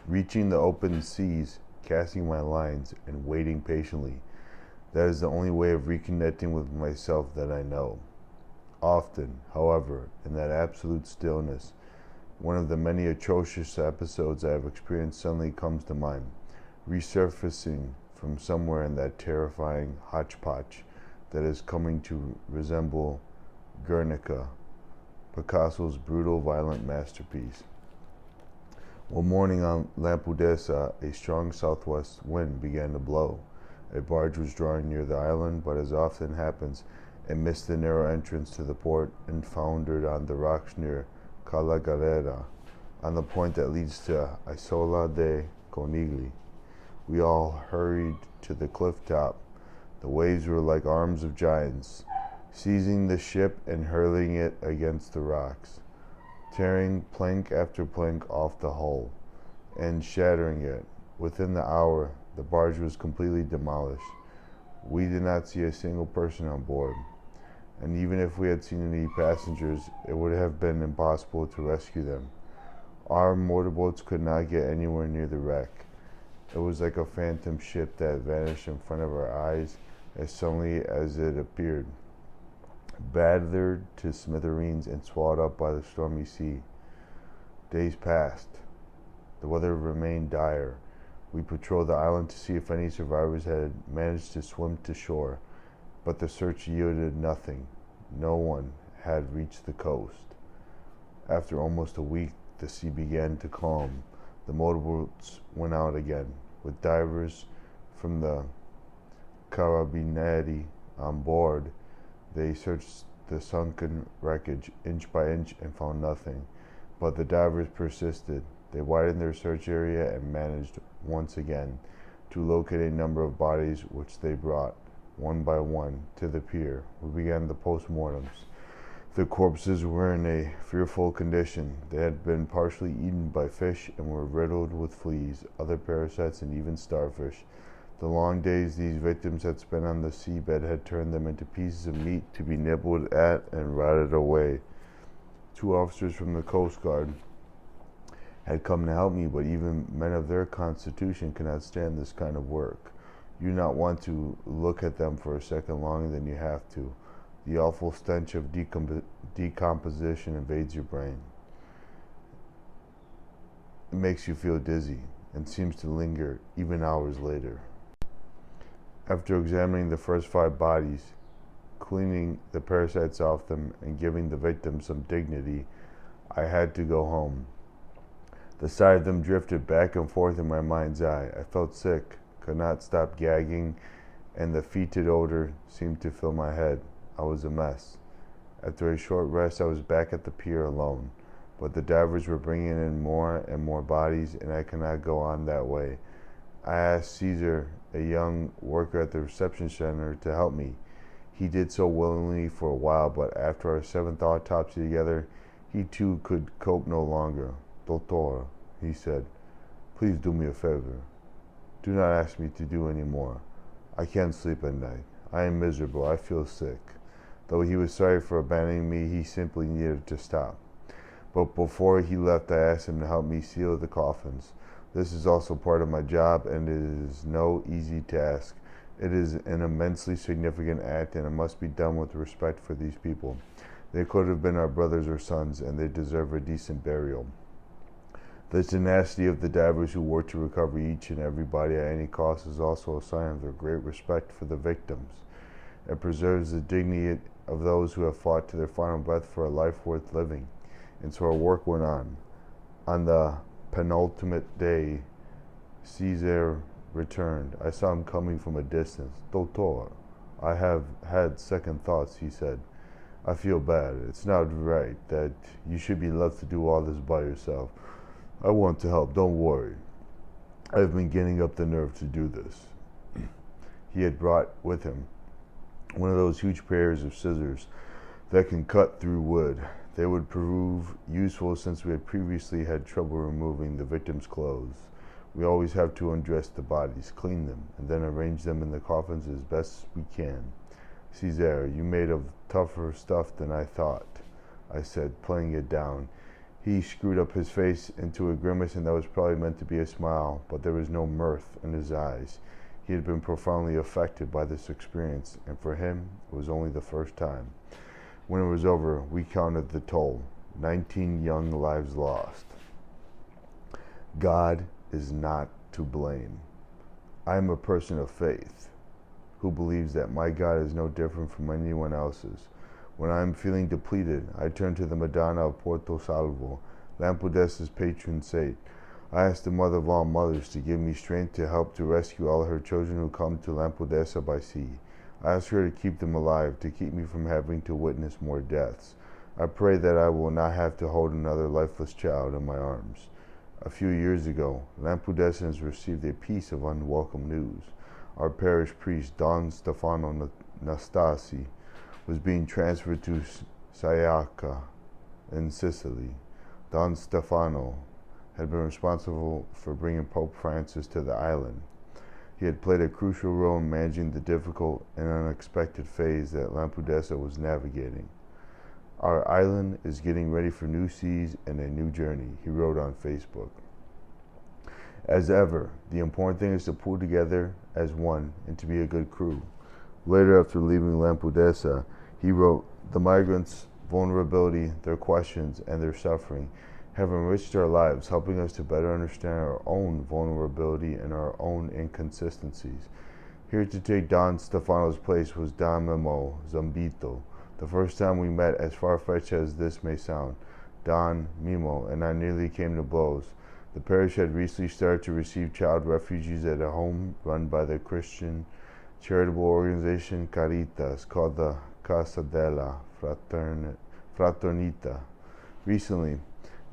reaching the open seas, casting my lines, and waiting patiently. That is the only way of reconnecting with myself that I know. Often, however, in that absolute stillness, one of the many atrocious episodes I have experienced suddenly comes to mind, resurfacing from somewhere in that terrifying hodgepodge that is coming to resemble Guernica, Picasso's brutal, violent masterpiece. One morning on Lampedusa, a strong southwest wind began to blow. A barge was drawing near the island, but as often happens, it missed the narrow entrance to the port and foundered on the rocks near Cala Galera, on the point that leads to Isola de Conigli. We all hurried to the cliff top. The waves were like arms of giants, seizing the ship and hurling it against the rocks, tearing plank after plank off the hull, and shattering it. Within the hour, the barge was completely demolished. We did not see a single person on board, and even if we had seen any passengers, it would have been impossible to rescue them. Our motorboats could not get anywhere near the wreck. It was like a phantom ship that vanished in front of our eyes as suddenly as it appeared, battered to smithereens and swallowed up by the stormy sea. Days passed. The weather remained dire. We patrolled the island to see if any survivors had managed to swim to shore, but the search yielded nothing. No one had reached the coast. After almost a week, the sea began to calm. The motorboats went out again, with divers from the Carabinieri on board. They searched the sunken wreckage inch by inch and found nothing, but the divers persisted. They widened their search area and managed, once again, to locate a number of bodies which they brought, one by one, to the pier. We began the post-mortems. The corpses were in a fearful condition. They had been partially eaten by fish and were riddled with fleas, other parasites, and even starfish. The long days these victims had spent on the seabed had turned them into pieces of meat to be nibbled at and rotted away. 2 officers from the Coast Guard had come to help me, but even men of their constitution cannot stand this kind of work. You do not want to look at them for a second longer than you have to. The awful stench of decomposition invades your brain. It makes you feel dizzy and seems to linger even hours later. After examining the first 5 bodies, cleaning the parasites off them, and giving the victims some dignity, I had to go home. The sight of them drifted back and forth in my mind's eye. I felt sick, could not stop gagging, and the fetid odor seemed to fill my head. I was a mess. After a short rest, I was back at the pier alone, but the divers were bringing in more and more bodies, and I could not go on that way. I asked Caesar, a young worker at the reception center, to help me. He did so willingly for a while, but after our 7th autopsy together, he too could cope no longer. "Doctor," he said, "please do me a favor. Do not ask me to do any more. I can't sleep at night. I am miserable. I feel sick." Though he was sorry for abandoning me, he simply needed to stop. But before he left, I asked him to help me seal the coffins. This is also part of my job, and it is no easy task. It is an immensely significant act, and it must be done with respect for these people. They could have been our brothers or sons, and they deserve a decent burial. The tenacity of the divers who work to recover each and every body at any cost is also a sign of their great respect for the victims. It preserves the dignity of those who have fought to their final breath for a life worth living. And so our work went on. On the penultimate day, Caesar returned. I saw him coming from a distance. "Doctor, I have had second thoughts," he said. "I feel bad. It's not right that you should be left to do all this by yourself. I want to help, don't worry. I've been getting up the nerve to do this." He had brought with him one of those huge pairs of scissors that can cut through wood. They would prove useful since we had previously had trouble removing the victims' clothes. We always have to undress the bodies, clean them, and then arrange them in the coffins as best we can. "Caesar, you made of tougher stuff than I thought," I said, playing it down. He screwed up his face into a grimace, and that was probably meant to be a smile, but there was no mirth in his eyes. He had been profoundly affected by this experience, and for him, it was only the first time. When it was over, we counted the toll: 19 young lives lost. God is not to blame. I am a person of faith who believes that my God is no different from anyone else's. When I am feeling depleted, I turn to the Madonna of Porto Salvo, Lampedusa's patron saint. I ask the Mother of all mothers to give me strength to help to rescue all her children who come to Lampedusa by sea. I ask her to keep them alive, to keep me from having to witness more deaths. I pray that I will not have to hold another lifeless child in my arms. A few years ago, Lampedusans received a piece of unwelcome news. Our parish priest, Don Stefano Nastasi, was being transferred to Sciacca in Sicily. Don Stefano had been responsible for bringing Pope Francis to the island. He had played a crucial role in managing the difficult and unexpected phase that Lampedusa was navigating. Our island is getting ready for new seas and a new journey, he wrote on Facebook. As ever, the important thing is to pull together as one and to be a good crew. Later, after leaving Lampedusa, he wrote, "The migrants' vulnerability, their questions, and their suffering have enriched our lives, helping us to better understand our own vulnerability and our own inconsistencies." Here to take Don Stefano's place was Don Memo Zambito. The first time we met, as far-fetched as this may sound, Don, Mimo, and I nearly came to blows. The parish had recently started to receive child refugees at a home run by the Christian charitable organization Caritas, called the Casa della Fraternita. Recently,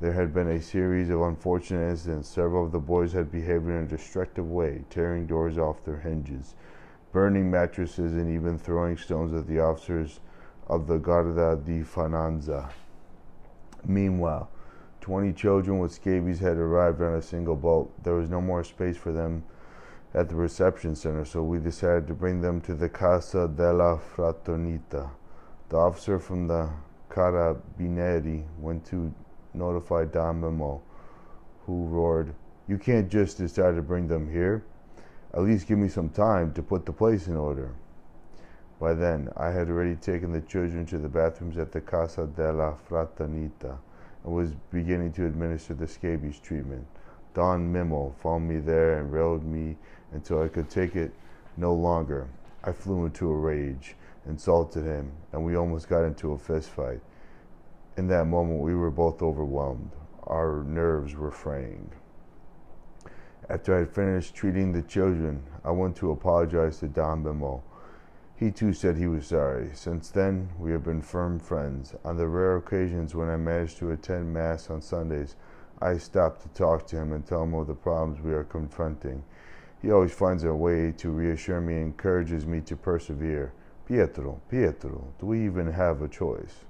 there had been a series of unfortunate incidents. Several of the boys had behaved in a destructive way, tearing doors off their hinges, burning mattresses, and even throwing stones at the officers of the Guardia di Finanza. Meanwhile, 20 children with scabies had arrived on a single boat. There was no more space for them at the reception center, so we decided to bring them to the Casa della Fraternita. The officer from the Carabinieri went to notify Don Memo, who roared, "You can't just decide to bring them here. At least give me some time to put the place in order." By then, I had already taken the children to the bathrooms at the Casa della Fraternita and was beginning to administer the scabies treatment. Don Memo found me there and railed me until I could take it no longer. I flew into a rage, insulted him, and we almost got into a fist fight. In that moment, we were both overwhelmed. Our nerves were fraying. After I had finished treating the children, I went to apologize to Don Memo. He too said he was sorry. Since then, we have been firm friends. On the rare occasions when I managed to attend Mass on Sundays, I stop to talk to him and tell him of the problems we are confronting. He always finds a way to reassure me and encourages me to persevere. Pietro, do we even have a choice?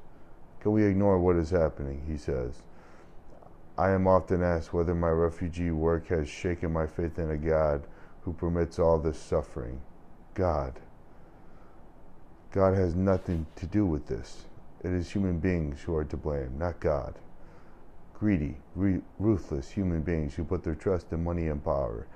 Can we ignore what is happening?" he says. I am often asked whether my refugee work has shaken my faith in a God who permits all this suffering. God has nothing to do with this. It is human beings who are to blame, not God. Greedy, ruthless human beings who put their trust in money and power.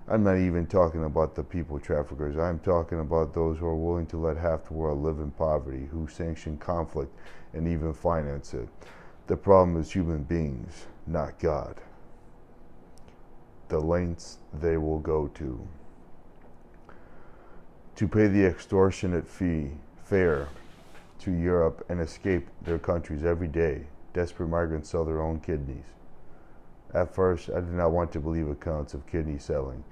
I'm not even talking about the people traffickers. I'm talking about those who are willing to let half the world live in poverty, who sanction conflict and even finance it. The problem is human beings, not God. The lengths they will go to pay the extortionate fare to Europe and escape their countries every day. Desperate migrants sell their own kidneys. At first, I did not want to believe accounts of kidney selling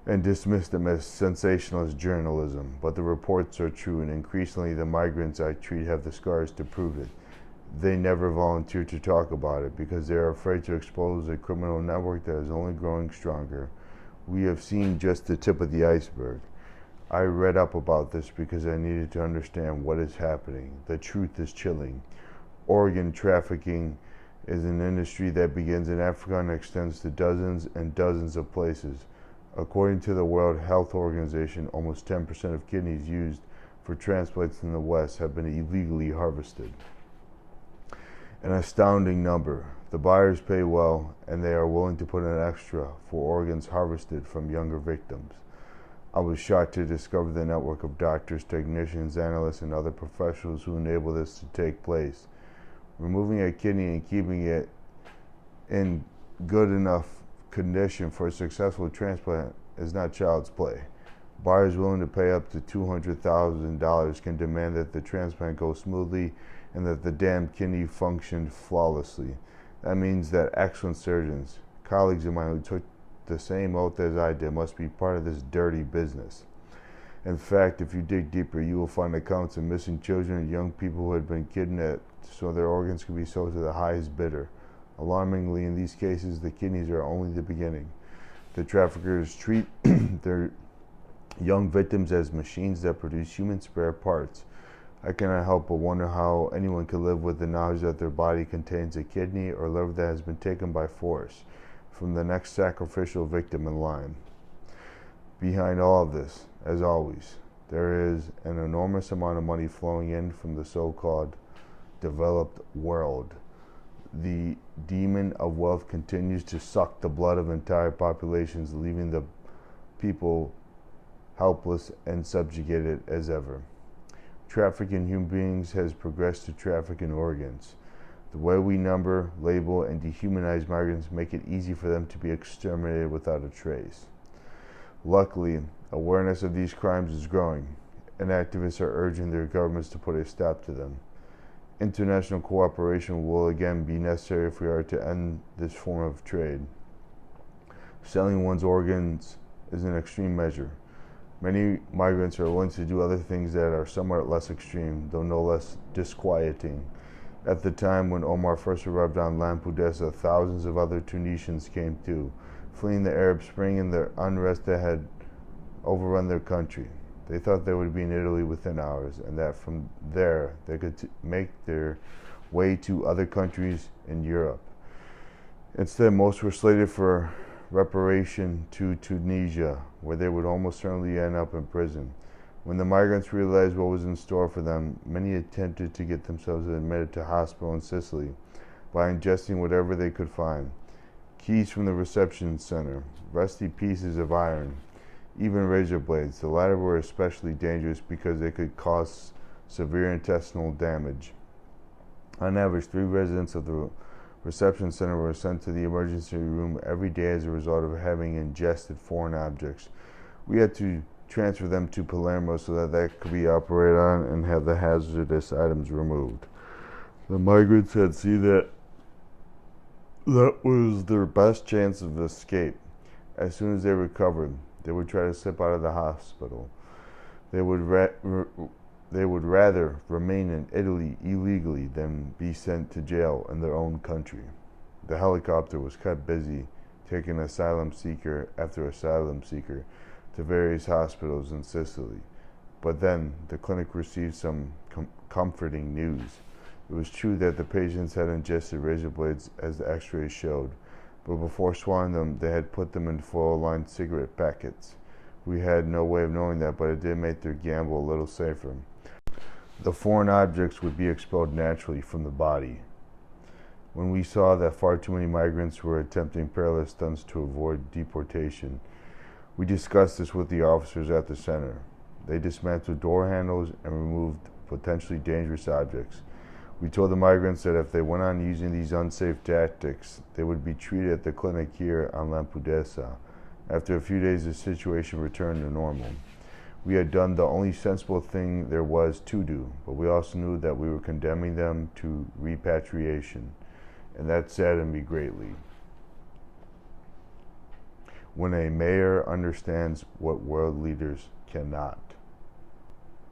and dismissed them as sensationalist journalism, but the reports are true, and increasingly the migrants I treat have the scars to prove it. They never volunteer to talk about it because they are afraid to expose a criminal network that is only growing stronger. We have seen just the tip of the iceberg. I read up about this because I needed to understand what is happening. The truth is chilling. Organ trafficking is an industry that begins in Africa and extends to dozens and dozens of places. According to the World Health Organization, almost 10% of kidneys used for transplants in the West have been illegally harvested. An astounding number. The buyers pay well, and they are willing to put in extra for organs harvested from younger victims. I was shocked to discover the network of doctors, technicians, analysts, and other professionals who enable this to take place. Removing a kidney and keeping it in good enough condition for a successful transplant is not child's play. Buyers willing to pay up to $200,000 can demand that the transplant go smoothly and that the damned kidney function flawlessly. That means that excellent surgeons, colleagues of mine who took the same oath as I did, must be part of this dirty business. In fact, if you dig deeper, you will find accounts of missing children and young people who had been kidnapped so their organs could be sold to the highest bidder. Alarmingly, in these cases, the kidneys are only the beginning. The traffickers treat their young victims as machines that produce human spare parts. I cannot help but wonder how anyone could live with the knowledge that their body contains a kidney or liver that has been taken by force from the next sacrificial victim in line. Behind all of this, as always, there is an enormous amount of money flowing in from the so-called developed world. The demon of wealth continues to suck the blood of entire populations, leaving the people helpless and subjugated as ever. Trafficking human beings has progressed to trafficking organs. The way we number, label, and dehumanize migrants make it easy for them to be exterminated without a trace. Luckily, awareness of these crimes is growing, and activists are urging their governments to put a stop to them. International cooperation will again be necessary if we are to end this form of trade. Selling one's organs is an extreme measure. Many migrants are willing to do other things that are somewhat less extreme, though no less disquieting. At the time when Omar first arrived on Lampedusa, thousands of other Tunisians came too, fleeing the Arab Spring and the unrest that had overrun their country. They thought they would be in Italy within hours, and that from there they could make their way to other countries in Europe. Instead, most were slated for reparation to Tunisia, where they would almost certainly end up in prison. When the migrants realized what was in store for them, many attempted to get themselves admitted to hospital in Sicily by ingesting whatever they could find. Keys from the reception center, rusty pieces of iron, even razor blades. The latter were especially dangerous because they could cause severe intestinal damage. On average, 3 residents of the reception center were sent to the emergency room every day as a result of having ingested foreign objects. We had to transfer them to Palermo so that could be operated on and have the hazardous items removed. The migrants had seen that was their best chance of escape. As soon as they recovered, they would try to slip out of the hospital. They would rather remain in Italy illegally than be sent to jail in their own country. The helicopter was kept busy taking asylum seeker after asylum seeker to various hospitals in Sicily. But then the clinic received some comforting news. It was true that the patients had ingested razor blades as the x-rays showed, but before swallowing them, they had put them in foil-lined cigarette packets. We had no way of knowing that, but it did make their gamble a little safer. The foreign objects would be expelled naturally from the body. When we saw that far too many migrants were attempting perilous stunts to avoid deportation, we discussed this with the officers at the center. They dismantled door handles and removed potentially dangerous objects. We told the migrants that if they went on using these unsafe tactics, they would be treated at the clinic here on Lampedusa. After a few days, the situation returned to normal. We had done the only sensible thing there was to do, but we also knew that we were condemning them to repatriation, and that saddened me greatly. When a mayor understands what world leaders cannot.